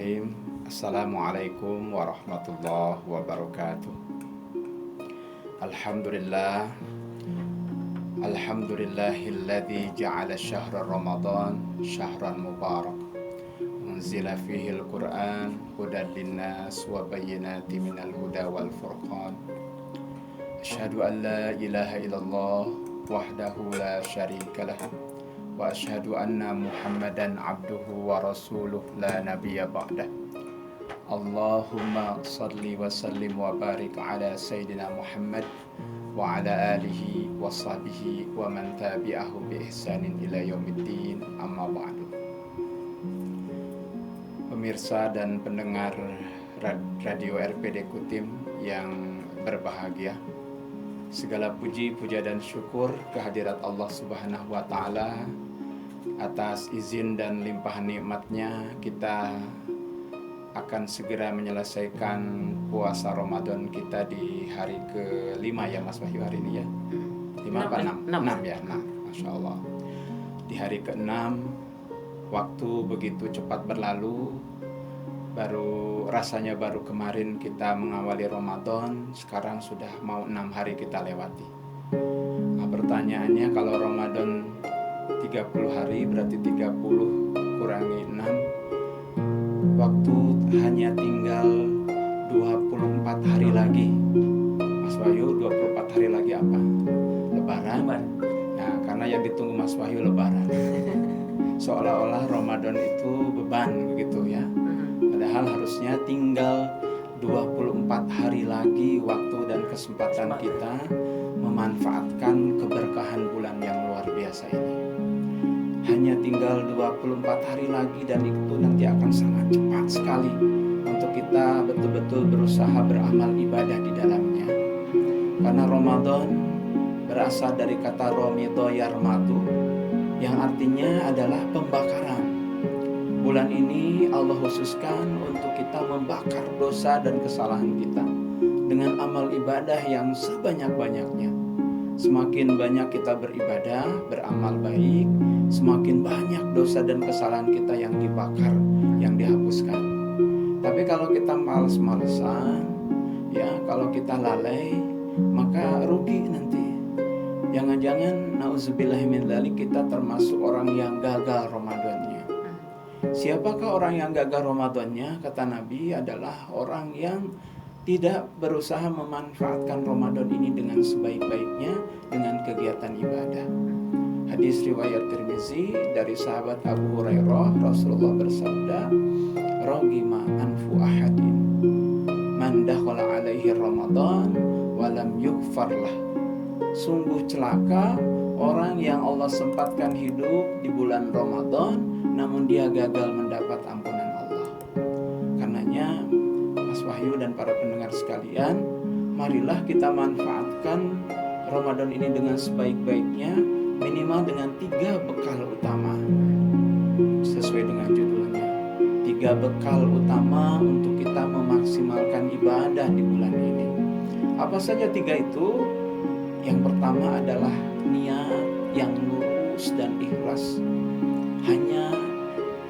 Bismillahirrahmanirrahim. Assalamualaikum warahmatullahi wabarakatuh. Alhamdulillah. Alhamdulillahilladzi ja'ala syahra Ramadan syahran mubarak. Unzila fihi al-Qur'an hudan linnas wa bayyinatin minal huda wal furqan. Asyhadu an la ilaha illallah wahdahu la syarika lah. Wa asyhadu anna Muhammadan abduhu wa rasuluh la nabiyya ba'dah. Allahumma salli wa sallim wa barik ala Sayyidina Muhammad wa ala alihi wa sahbihi wa man tabi'ahu bi ihsanin ila yaumiddin, amma ba'du. Pemirsa dan pendengar Radio RPD Kutim yang berbahagia, segala puji, puja dan syukur kehadirat Allah Subhanahu wa Ta'ala. Atas izin dan limpahan nikmatnya, kita akan segera menyelesaikan puasa Ramadan kita di hari ke-5 ya Mas Wahyu hari ini ya. 5 apa 6? 6 ya, 6. Masya Allah. Di hari ke-6, waktu begitu cepat berlalu. Rasanya baru kemarin kita mengawali Ramadan, sekarang sudah mau 6 hari kita lewati. Nah, pertanyaannya, kalau Ramadan 30 hari berarti 30 kurangi 6, waktu hanya tinggal 24 hari lagi. Mas Wahyu, 24 hari lagi apa? Lebaran. Nah, karena yang ditunggu Mas Wahyu Lebaran. Seolah-olah Ramadan itu beban begitu ya. Padahal harusnya tinggal 24 hari lagi waktu dan kesempatan kita memanfaatkan keberkahan bulan yang luar biasa ini. Hanya tinggal 24 hari lagi dan itu nanti akan sangat cepat sekali untuk kita betul-betul berusaha beramal ibadah di dalamnya. Karena Ramadan berasal dari kata romido yarmatu, yang artinya adalah pembakaran. Bulan ini Allah khususkan untuk kita membakar dosa dan kesalahan kita dengan amal ibadah yang sebanyak-banyaknya. Semakin banyak kita beribadah, beramal baik, semakin banyak dosa dan kesalahan kita yang dibakar, yang dihapuskan. Tapi kalau kita males-malesan, ya, kalau kita lalai, maka rugi nanti. Jangan-jangan nauzubillahi min dzalik kita termasuk orang yang gagal Ramadannya. Siapakah orang yang gagal Ramadannya? Kata Nabi adalah orang yang tidak berusaha memanfaatkan Ramadan ini dengan sebaik-baiknya dengan kegiatan ibadah. Hadis riwayat Tirmizi dari sahabat Abu Hurairah, Rasulullah bersabda, "Ragima anfu ahadin man dakhala alaihi Ramadan wa lam yughfar lah." Sungguh celaka orang yang Allah sempatkan hidup di bulan Ramadan namun dia gagal mendapat ampunan Allah. Karenanya Mas Wahyu dan para pendengar sekalian, marilah kita manfaatkan Ramadan ini dengan sebaik-baiknya, minimal dengan 3 bekal utama. Sesuai dengan judulnya, 3 bekal utama untuk kita memaksimalkan ibadah di bulan ini. Apa saja 3 itu? Yang pertama adalah niat yang lurus dan ikhlas, hanya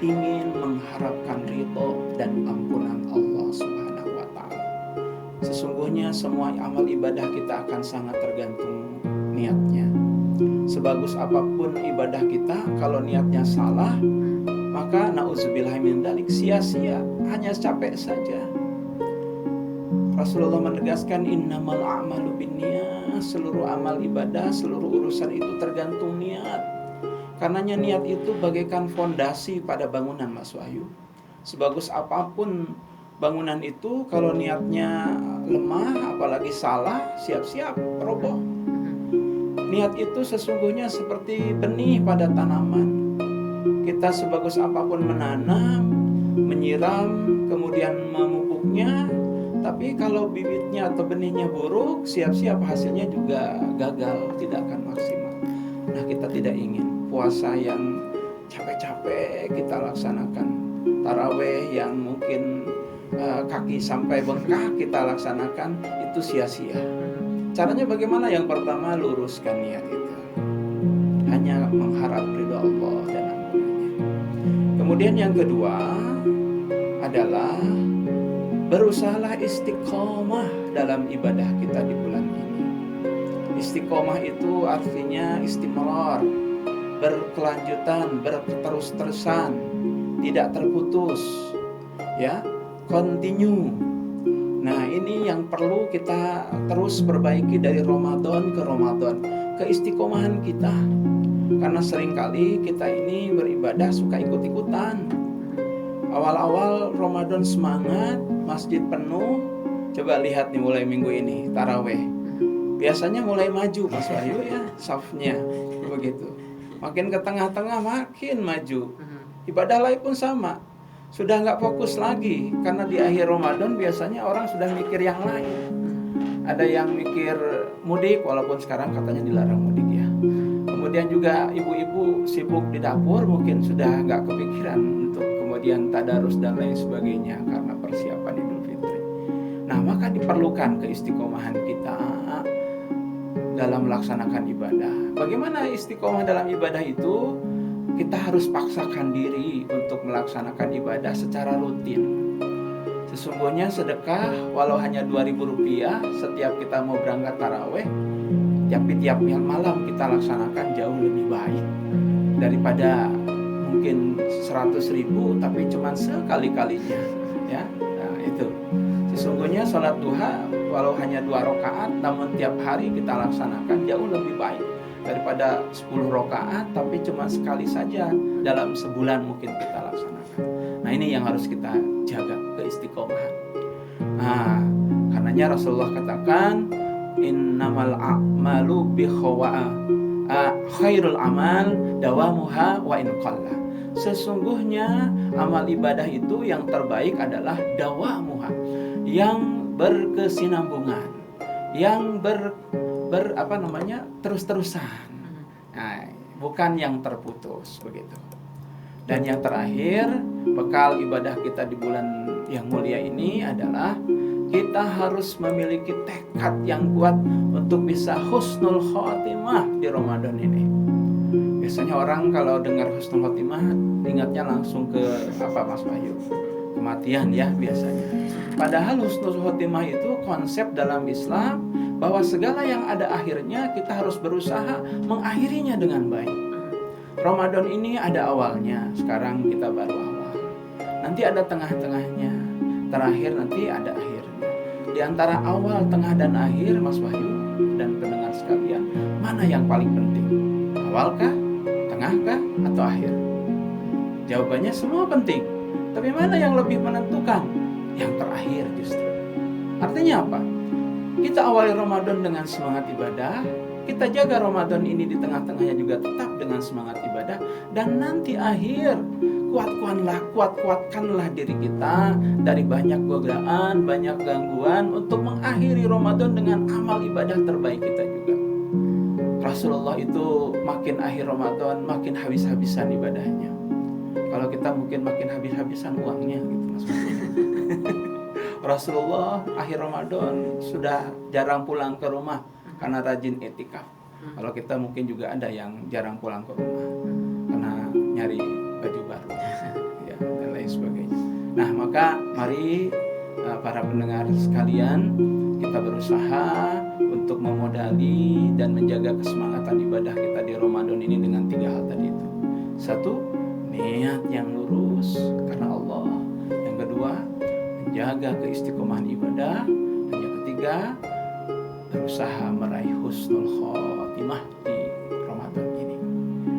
ingin mengharapkan ridho dan ampunan Allah Subhanahu wa Ta'ala. Sesungguhnya semua amal ibadah kita akan sangat tergantung niatnya. Sebagus apapun ibadah kita, kalau niatnya salah, maka nauzubillahi min dzalik, sia-sia, hanya capek saja. Rasulullah menegaskan innamal a'malu binniyat, seluruh amal ibadah, seluruh urusan itu tergantung niat. Karenanya niat itu bagaikan fondasi pada bangunan Mas Wahyu. Sebagus apapun bangunan itu, kalau niatnya lemah, apalagi salah, siap-siap roboh. Niat itu sesungguhnya seperti benih pada tanaman. Kita sebagus apapun menanam, menyiram, kemudian memupuknya, tapi kalau bibitnya atau benihnya buruk, siap-siap hasilnya juga gagal, tidak akan maksimal. Nah, kita tidak ingin puasa yang capek-capek kita laksanakan, taraweh yang mungkin kaki sampai bengkak kita laksanakan, itu sia-sia. Caranya bagaimana? Yang pertama, luruskan niat itu, hanya mengharap ridho Allah dan ampunannya. Kemudian yang kedua adalah berusahalah istiqomah dalam ibadah kita di bulan ini. Istiqomah itu artinya istimrar, berkelanjutan, berterus-terusan, tidak terputus, ya, continue. Nah, ini yang perlu kita terus perbaiki dari Ramadan ke Ramadan, keistiqomahan kita. Karena seringkali kita ini beribadah suka ikut-ikutan. Awal-awal Ramadan semangat, masjid penuh. Coba lihat nih mulai minggu ini, taraweh. Biasanya mulai maju Mas Wahyu ya, safnya begitu. Makin ke tengah-tengah makin maju. Ibadah lain pun sama. Sudah nggak fokus lagi, karena di akhir Ramadan biasanya orang sudah mikir yang lain. Ada yang mikir mudik, walaupun sekarang katanya dilarang mudik ya. Kemudian juga ibu-ibu sibuk di dapur, mungkin sudah nggak kepikiran untuk kemudian tadarus dan lain sebagainya karena persiapan Idul Fitri. Nah, maka diperlukan keistiqomahan kita dalam melaksanakan ibadah. Bagaimana istiqomah dalam ibadah itu? Kita harus paksakan diri untuk melaksanakan ibadah secara rutin. Sesungguhnya sedekah walau hanya Rp2.000 setiap kita mau berangkat taraweh, tapi tiap malam kita laksanakan jauh lebih baik daripada mungkin 100.000 tapi cuma sekali-kalinya, ya. Nah, itu. Sesungguhnya sholat duha walau hanya 2 rakaat namun tiap hari kita laksanakan jauh lebih baik daripada 10 rakaat tapi cuma sekali saja dalam sebulan mungkin kita laksanakan. Nah, ini yang harus kita jaga, keistiqomahan. Nah, karenanya Rasulullah katakan innamal a'malu khairul amal dawamuha wa in qalla. Sesungguhnya amal ibadah itu yang terbaik adalah dawamuha, yang berkesinambungan, yang terus-terusan. Nah, bukan yang terputus begitu. Dan yang terakhir, bekal ibadah kita di bulan yang mulia ini adalah kita harus memiliki tekad yang kuat untuk bisa husnul khotimah di Ramadan ini. Biasanya orang kalau dengar husnul khotimah ingatnya langsung ke apa Mas Wahyu? Kematian ya biasanya. Padahal husnul khotimah itu konsep dalam Islam bahwa segala yang ada akhirnya kita harus berusaha mengakhirinya dengan baik. Ramadan ini ada awalnya, sekarang kita baru awal. Nanti ada tengah-tengahnya, terakhir nanti ada akhirnya. Di antara awal, tengah, dan akhir, Mas Wahyu dan pendengar sekalian, mana yang paling penting? Awalkah, tengahkah, atau akhir? Jawabannya semua penting. Tapi mana yang lebih menentukan? Yang terakhir justru. Artinya apa? Kita awali Ramadan dengan semangat ibadah, kita jaga Ramadan ini di tengah-tengahnya juga tetap dengan semangat ibadah, dan nanti akhir kuatkanlah diri kita dari banyak godaan, banyak gangguan untuk mengakhiri Ramadan dengan amal ibadah terbaik kita juga. Rasulullah itu makin akhir Ramadan makin habis-habisan ibadahnya. Kalau kita mungkin makin habis-habisan uangnya gitu Mas. Rasulullah akhir Ramadan sudah jarang pulang ke rumah karena rajin etikaf. Kalau kita mungkin juga ada yang jarang pulang ke rumah karena nyari baju baru ya, dan lain sebagainya. Nah, maka mari para pendengar sekalian, kita berusaha untuk memodali dan menjaga kesemangatan ibadah kita di Ramadan ini dengan 3 hal tadi itu. 1, niat yang lurus karena Allah. Yang kedua, menjaga keistiqomahan ibadah. Dan yang ketiga, berusaha meraih husnul khotimah di Ramadan ini.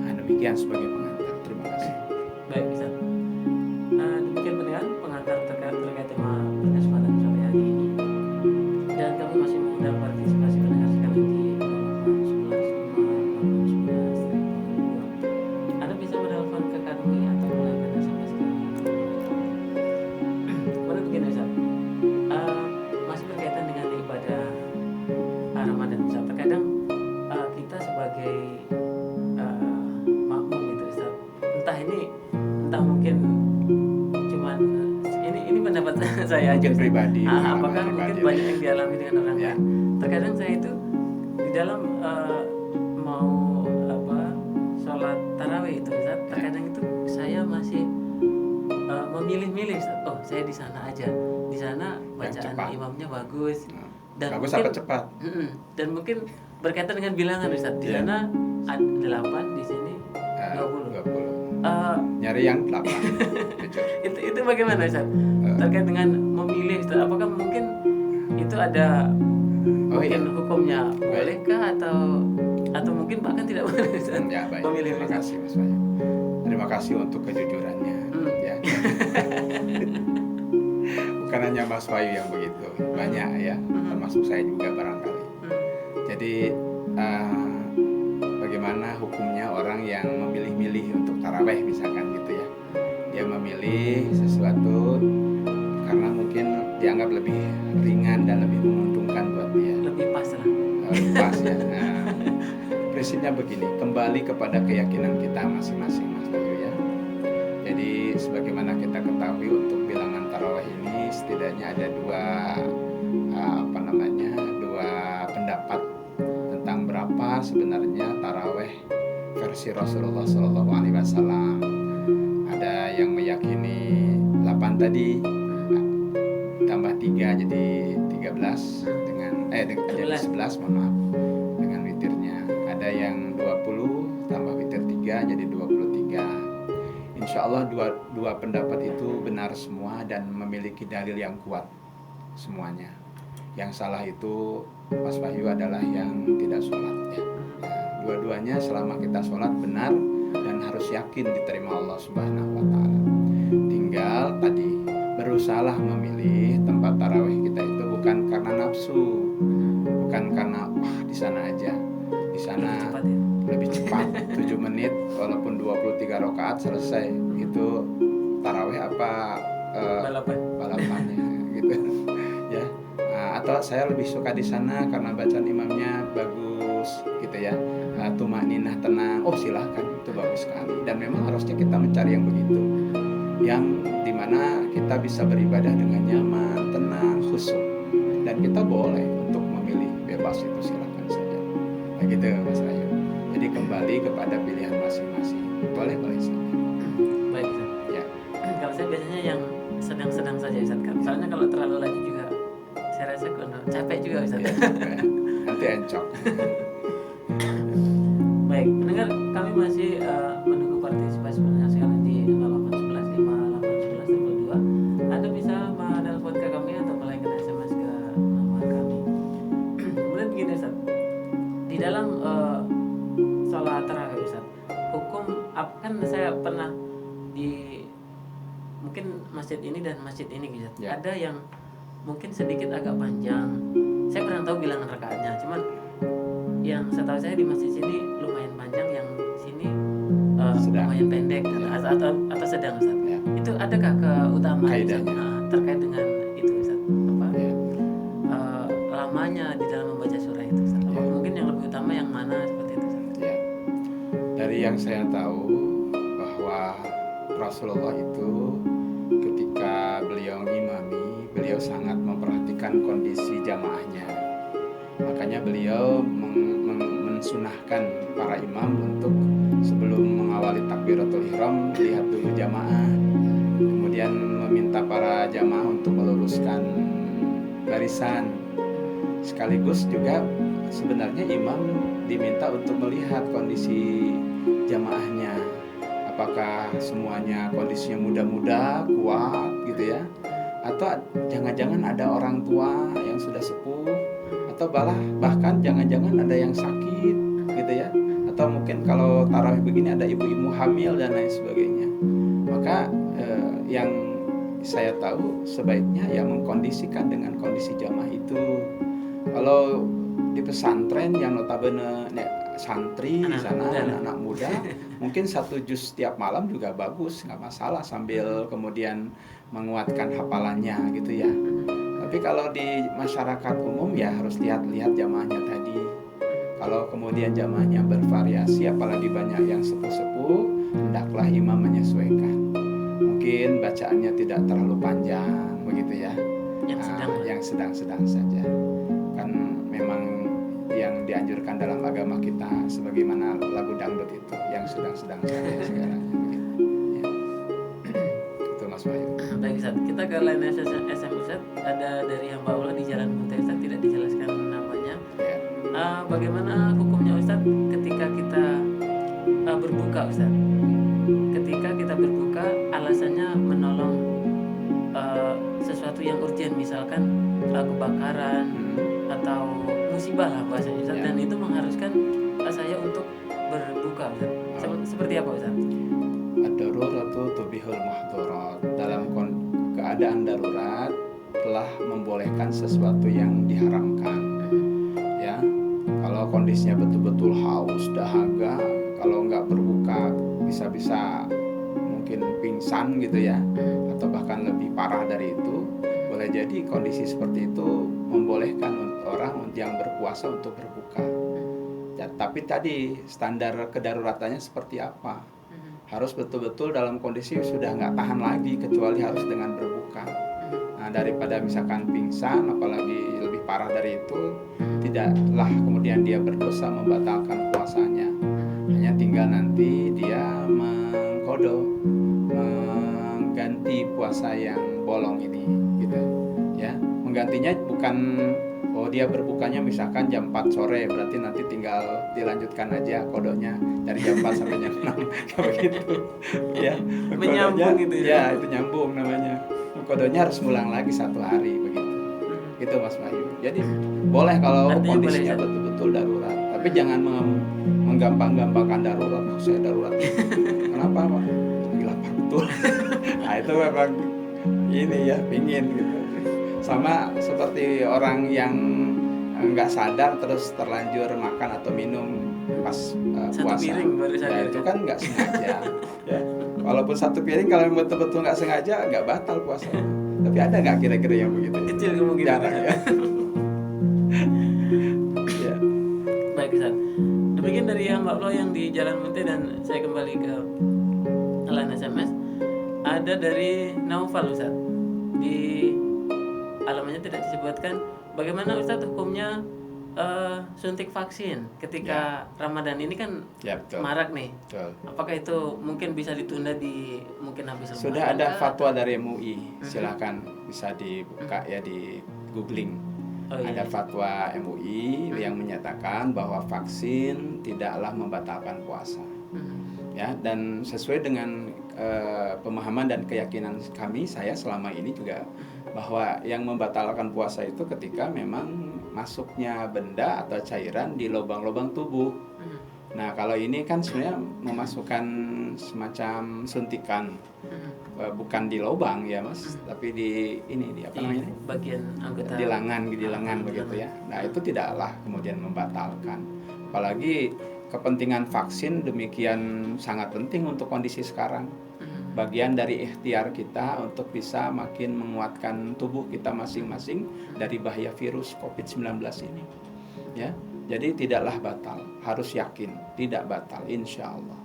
Nah, demikian sebagai pengantar. Terima kasih. Baik, Ustaz. Demikian pengantar terkait tema kesempatan sore hari ini. Dan kami masih mengundang partisipasi pendengar sekalian di 11 Anda bisa menelpon ke kami atau melalui SMS ke boleh begini Ustaz. Masih berkaitan dengan ibadah Ramadan Ustaz. Terkadang kita sebagai makmum gitu Ustaz, entah mungkin cuman ini pendapat saya aja pribadi. Apakah mungkin banyak yang dialami dengan orang lain? Terkadang saya itu di dalam mau sholat tarawih itu Ustaz, terkadang itu saya masih memilih-milih Ustaz. Oh, saya di sana aja. Di sana bacaan cepat. imamnya bagus. Dan Bagus mungkin, apa cepat? dan mungkin berkaitan dengan bilangan Ustaz. Di Iya. sana ada 8, di sini 20. 20. Eh, Nyari yang 8. Jujur. itu bagaimana Ustaz? Terkait dengan memilih Ustaz, apakah mungkin itu ada Oh iya. mungkin hukumnya bolehkah atau mungkin bahkan tidak boleh Ustaz? Ya baik. Memilih Terima Ustaz. kasih Mas Bayu. Terima kasih untuk kejujurannya. Ya. Bukan hanya Mas Bayu yang begitu, banyak ya, termasuk saya juga barangkali. Jadi bagaimana hukumnya orang yang memilih-milih untuk taraweh misalkan gitu ya? Dia memilih sesuatu karena mungkin dianggap lebih ringan dan lebih menguntungkan buat dia. Lebih pas lah. Pas ya. Nah, prinsipnya begini, kembali kepada keyakinan kita masing-masing Mas Bayu ya. Jadi sebagaimana kita ketahui untuk bilangan tarawih ini setidaknya ada dua pendapat tentang berapa sebenarnya tarawih versi Rasulullah SAW. Ada yang meyakini 8 tadi tambah 3 jadi 13 jadi 11 mohon maaf dengan witirnya. Ada yang 20 tambah witir 3 jadi 23. Insya Allah dua pendapat itu benar semua dan memiliki dalil yang kuat semuanya. Yang salah itu Mas Wahyu adalah yang tidak sholat ya. Nah, dua-duanya selama kita sholat benar dan harus yakin diterima Allah Subhanahu Wa Taala. Tinggal tadi berusaha memilih tempat tarawih kita itu bukan karena nafsu, bukan karena wah di sana aja, di sana Cepat ya. lebih cepat 7 menit walaupun 23 rakaat selesai. Itu tarawih apa balapannya gitu ya. Atau saya lebih suka di sana karena bacaan imamnya bagus gitu ya, tumakninah tenang. Oh silahkan, itu bagus sekali. Dan memang harusnya kita mencari yang begitu, yang dimana kita bisa beribadah dengan nyaman, tenang, khusyuk. Dan kita boleh untuk memilih, bebas itu silahkan saja. Nah gitu Mas Ayu. Jadi kembali kepada pilihan masing-masing. Boleh saja. Baik Ustaz. Ya. Kalau saya biasanya yang sedang-sedang saja Ustaz. Soalnya kalau terlalu lagi juga saya rasa capek juga Ustaz. Ya, nanti encok. Baik, pendengar, kami masih menunggu partisipasi pendengar sekalian di 0811 5811 Anda bisa menelpon ke kami atau melayangkan SMS ke nomor kami. Kemudian begini Ustaz, di dalam sholat tarawih Ustaz, hukum kan saya pernah di mungkin masjid ini dan masjid ini Ustaz. Ya. Ada yang mungkin sedikit agak panjang. Saya kurang tahu bilangan rakaatnya, cuman yang setahu saya di masjid sini lumayan panjang, yang sini lumayan pendek atau sedang Ustaz. Ya. Itu adakah keutamaan Kaidahnya. Ustaz, terkait dengan itu Ustaz? Ya. Lamanya di dalam membaca surah itu Ustaz. Ya. Mungkin yang lebih utama yang mana seperti itu Ustaz? Ya. Dari yang saya tahu bahwa Rasulullah itu ketika beliau mengimami, beliau sangat memperhatikan kondisi jamaahnya. Makanya beliau mensunahkan para imam untuk sebelum mengawali takbiratul ihram lihat dulu jamaah, kemudian meminta para jamaah untuk meluruskan barisan. Sekaligus juga sebenarnya imam diminta untuk melihat kondisi jamaahnya, apakah semuanya kondisinya muda-muda, kuat gitu ya, atau jangan-jangan ada orang tua yang sudah sepuh, atau bahkan jangan-jangan ada yang sakit gitu ya, atau mungkin kalau tarawih begini ada ibu-ibu hamil dan lain sebagainya. Maka yang saya tahu sebaiknya ya mengkondisikan dengan kondisi jamaah itu. Kalau di pesantren yang notabene santri di sana anak-anak muda mungkin 1 juz setiap malam juga bagus, nggak masalah, sambil kemudian menguatkan hafalannya gitu ya. Tapi kalau di masyarakat umum ya harus lihat-lihat jamaahnya tadi. Kalau kemudian jamaahnya bervariasi, apalagi banyak yang sepuh-sepuh, hendaklah imam menyesuaikan. Mungkin bacaannya tidak terlalu panjang begitu ya, yang sedang-sedang saja. Kan memang yang dianjurkan dalam agama kita sebagaimana lagu dangdut itu yang sedang-sedang saja segalanya begitu. Ya. Itu Mas Wahyu. Baik Ustaz, kita ke line SM Ustaz. Ada dari hamba Allah di Jalan Muntai Ustaz, tidak dijelaskan namanya. Ya. Bagaimana hukumnya Ustaz ketika kita berbuka Ustaz? Ketika kita berbuka alasannya menolong sesuatu yang urgent, misalkan kebakaran atau musibah lah bahasanya Ustaz, Ya. dan itu mengharuskan saya untuk berbuka Ustaz. Seperti apa Ustaz? Ad-daruratu tubihul muhdharat. Dalam keadaan darurat telah membolehkan sesuatu yang diharamkan. Ya, kalau kondisinya betul-betul haus, dahaga, kalau nggak berbuka bisa-bisa mungkin pingsan gitu ya, atau bahkan lebih parah dari itu. Boleh jadi kondisi seperti itu membolehkan orang yang berpuasa untuk berbuka. Ya, tapi tadi standar kedaruratannya seperti apa? Harus betul-betul dalam kondisi sudah nggak tahan lagi, kecuali harus dengan berbuka. Nah, daripada misalkan pingsan, apalagi lebih parah dari itu, tidaklah kemudian dia berdosa membatalkan puasanya. Hanya tinggal nanti dia mengqadha, mengganti puasa yang bolong ini, gitu ya. Menggantinya bukan dia berbukanya misalkan jam 4 sore, berarti nanti tinggal dilanjutkan aja qadanya dari jam 4 sampai jam 6 kayak begitu ya. Menyambung gitu ya. Ya, itu nyambung namanya. Qadanya harus ngulang lagi 1 hari begitu. Gitu Mas Wahyu. Jadi boleh kalau Artinya kondisinya boleh, betul-betul darurat, tapi jangan menggampang-gampangkan darurat. Saya darurat. Kenapa Pak? Lagi lapar betul. Nah, itu memang ini ya, pingin gitu. Sama seperti orang yang nggak sadar terus terlanjur makan atau minum pas Satu puasa. piring baru sadar. Ya, itu kan nggak sengaja. Ya. Walaupun 1 piring, kalau betul-betul nggak sengaja nggak batal puasa. Tapi ada nggak kira-kira yang begitu? Kecil kemungkinan. Jarang ya. Ya. Baik Ustaz. Demikian dari hamba Allah yang di Jalan Muntai, dan saya kembali ke line SMS. Ada dari Naufal Ustaz. Di alamannya tidak disebutkan. Bagaimana Ustaz hukumnya suntik vaksin ketika Ramadan ini kan Ya, betul. marak nih? Betul. Apakah itu mungkin bisa ditunda di mungkin habis Ramadan? Sudah ada fatwa dari MUI, silakan bisa dibuka ya, di googling. Oh, iya. Ada fatwa MUI yang menyatakan bahwa vaksin tidaklah membatalkan puasa. Ya, dan sesuai dengan pemahaman dan keyakinan kami, saya selama ini juga, bahwa yang membatalkan puasa itu ketika memang masuknya benda atau cairan di lubang-lubang tubuh. Nah, kalau ini kan sebenarnya memasukkan semacam suntikan, bukan di lubang ya Mas, tapi di ini, di apa namanya? Bagian anggota Di lengan begitu ya. Nah, itu tidaklah kemudian membatalkan. Apalagi kepentingan vaksin demikian sangat penting untuk kondisi sekarang. Bagian dari ikhtiar kita untuk bisa makin menguatkan tubuh kita masing-masing dari bahaya virus COVID-19 ini. Ya, jadi tidaklah batal, harus yakin tidak batal, insya Allah.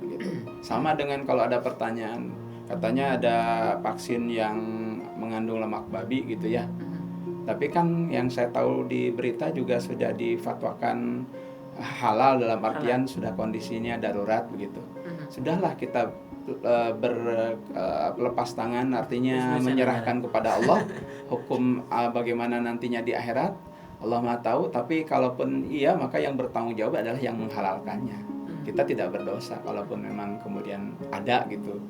Begitu. Sama dengan kalau ada pertanyaan, katanya ada vaksin yang mengandung lemak babi gitu ya. Tapi kan yang saya tahu di berita juga sudah difatwakan halal, dalam artian sudah kondisinya darurat begitu. Sudahlah kita berlepas tangan, artinya menyerahkan kepada Allah. Hukum bagaimana nantinya di akhirat Allah Maha tahu, tapi kalaupun iya, maka yang bertanggung jawab adalah yang menghalalkannya. Kita tidak berdosa kalaupun memang kemudian ada gitu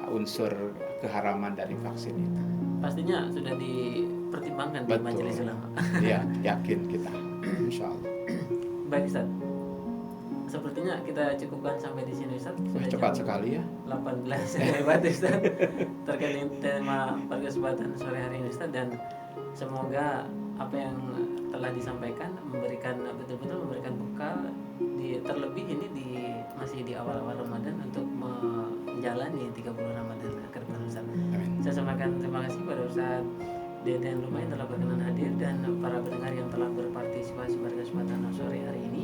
unsur keharaman dari vaksin itu. Pastinya sudah dipertimbangkan di majelis ulama. Iya, yakin kita, insya Allah. Baik Ustaz, sepertinya kita cukupkan sampai di sini Ustaz. Sudah Cepat jam sekali ya. 18 lewat Ustaz, terkait dengan tema pada kesempatan sore hari ini Ustaz, dan semoga apa yang telah disampaikan betul-betul memberikan bekal terlebih ini masih di awal-awal Ramadan untuk menjalani 30 Ramadan ke depan Ustaz. Saya sampaikan terima kasih pada Ustaz Deden Rumah yang telah berkenan hadir, dan para pendengar yang telah berpartisipasi pada kesempatan sore hari ini.